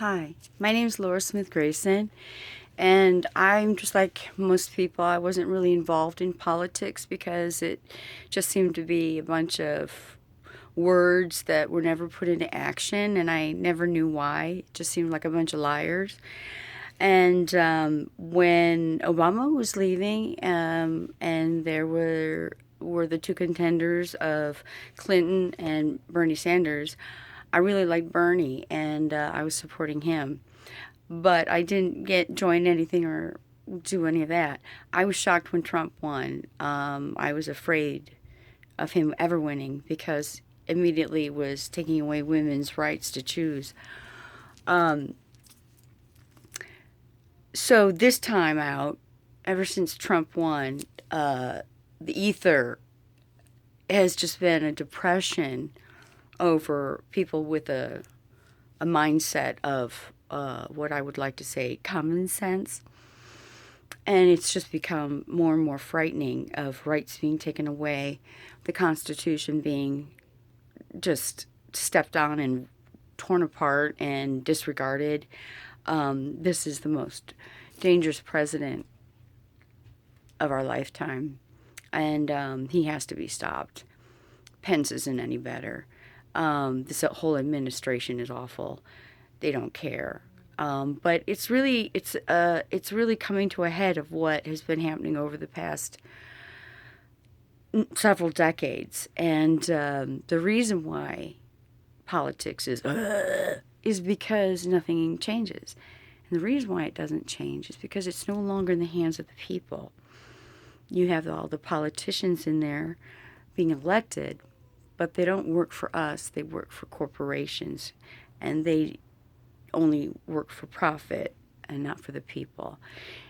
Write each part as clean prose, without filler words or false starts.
Hi, my name is Laura Smith-Grayson, and I'm just like most people. I wasn't really involved in politics because it just seemed to be a bunch of words that were never put into action, and I never knew why. It just seemed like a bunch of liars. And when Obama was leaving, and there were the two contenders of Clinton and Bernie Sanders, I really liked Bernie, and I was supporting him. But I didn't get join anything or do any of that. I was shocked when Trump won. I was afraid of him ever winning because immediately was taking away women's rights to choose. Um, so this time out, ever since Trump won, the ether has just been a depression over people with a mindset of what I would like to say common sense. And it's just become more and more frightening of rights being taken away, the Constitution being just stepped on and torn apart and disregarded. This is the most dangerous president of our lifetime, and he has to be stopped. Pence isn't any better. This whole administration is awful. They don't care. But it's really coming to a head of what has been happening over the past several decades, and the reason why politics is because nothing changes, and the reason why it doesn't change is because it's no longer in the hands of the people. You have all the politicians in there being elected, but they don't work for us. They work for corporations, and they only work for profit and not for the people.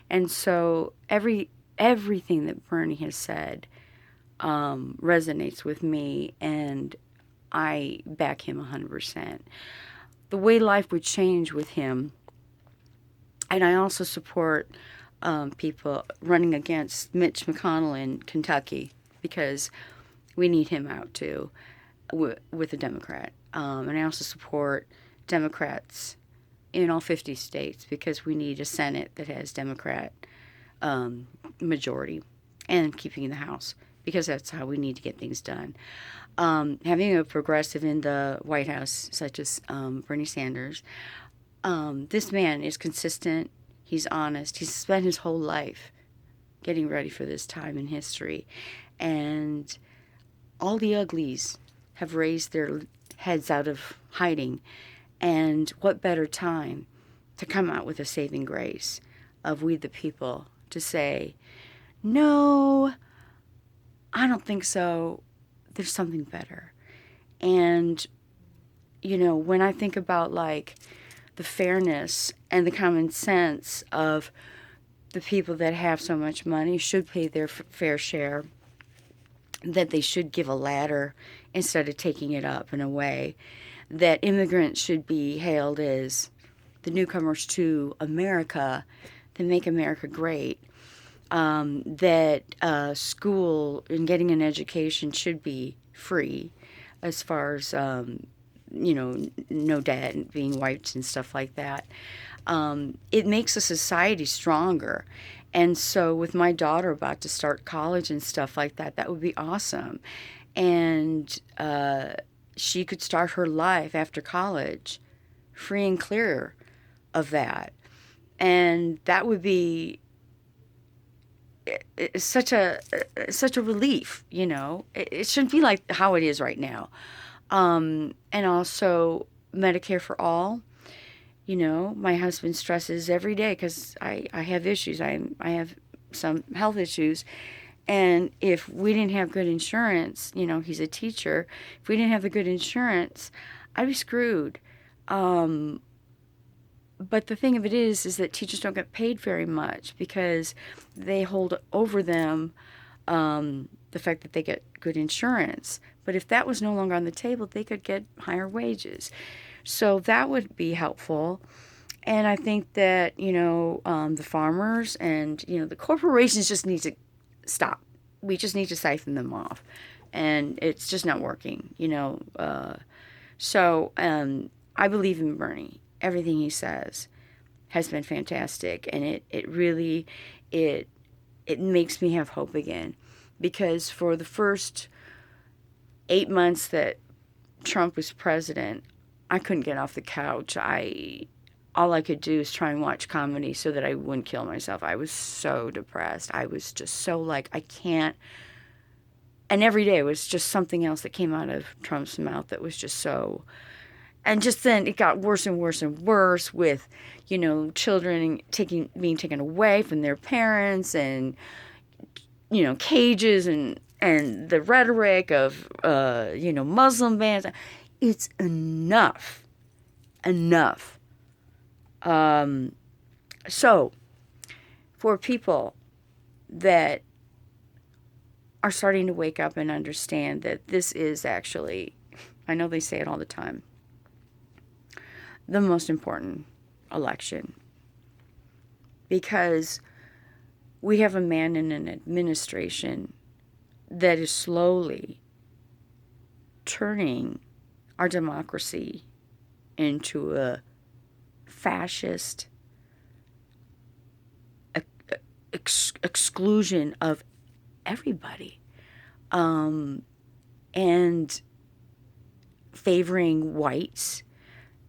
And so everything that Bernie has said resonates with me, and I back him 100%. The way life would change with him, and I also support people running against Mitch McConnell in Kentucky because we need him out too with a Democrat. And I also support Democrats in all 50 states because we need a Senate that has Democrat majority and keeping the House because that's how we need to get things done. Having a progressive in the White House, such as Bernie Sanders, this man is consistent. He's honest. He's spent his whole life getting ready for this time in history. And all the uglies have raised their heads out of hiding. And what better time to come out with a saving grace of we the people to say, no, I don't think so. There's something better. And, when I think about like the fairness and the common sense of the people that have so much money should pay their fair share, that they should give a ladder instead of taking it up and away, that immigrants should be hailed as the newcomers to America that make America great, that school and getting an education should be free as far as, no debt being wiped and stuff like that. It makes a society stronger. And so, with my daughter about to start college and stuff like that, that would be awesome. And she could start her life after college free and clear of that. And that would be such a relief, It shouldn't be like how it is right now. And also Medicare for all. My husband stresses every day because I have issues. I have some health issues. And if we didn't have good insurance, he's a teacher. If we didn't have the good insurance, I'd be screwed. But the thing of it is that teachers don't get paid very much because they hold over them the fact that they get good insurance. But if that was no longer on the table, they could get higher wages. So that would be helpful. And I think that, the farmers and, the corporations just need to stop. We just need to siphon them off. And it's just not working. So I believe in Bernie. everything he says has been fantastic, and it really it makes me have hope again, because for the first 8 months that Trump was president, I couldn't get off the couch. All I could do is try and watch comedy so that I wouldn't kill myself. I was so depressed. I was just so like, I can't. And every day was just something else that came out of Trump's mouth that was just so. And just then it got worse and worse and worse with, children being taken away from their parents, and, cages, and the rhetoric of, Muslim bans. It's enough. Enough. So, for people that are starting to wake up and understand that this is actually, I know they say it all the time, the most important election, because we have a man in an administration that is slowly turning our democracy into a fascist exclusion of everybody, and favoring whites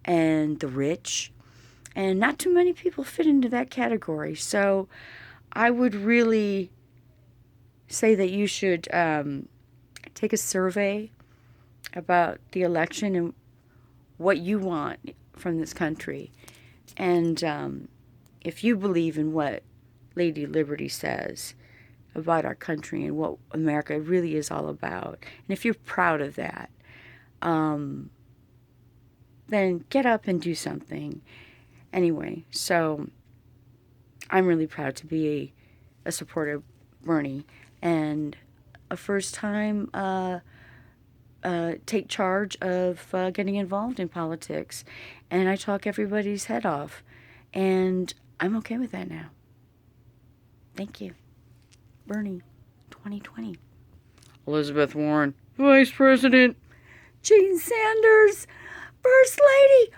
and the rich, and not too many people fit into that category. So I would really say that you should take a survey about the election and what you want from this country. And if you believe in what Lady Liberty says about our country and what America really is all about, and if you're proud of that, then get up and do something. Anyway, so I'm really proud to be a supporter of Bernie, and a first time take charge of getting involved in politics. And I talk everybody's head off, and I'm okay with that now. Thank you. Bernie, 2020. Elizabeth Warren, Vice President. Gene Sanders, First Lady.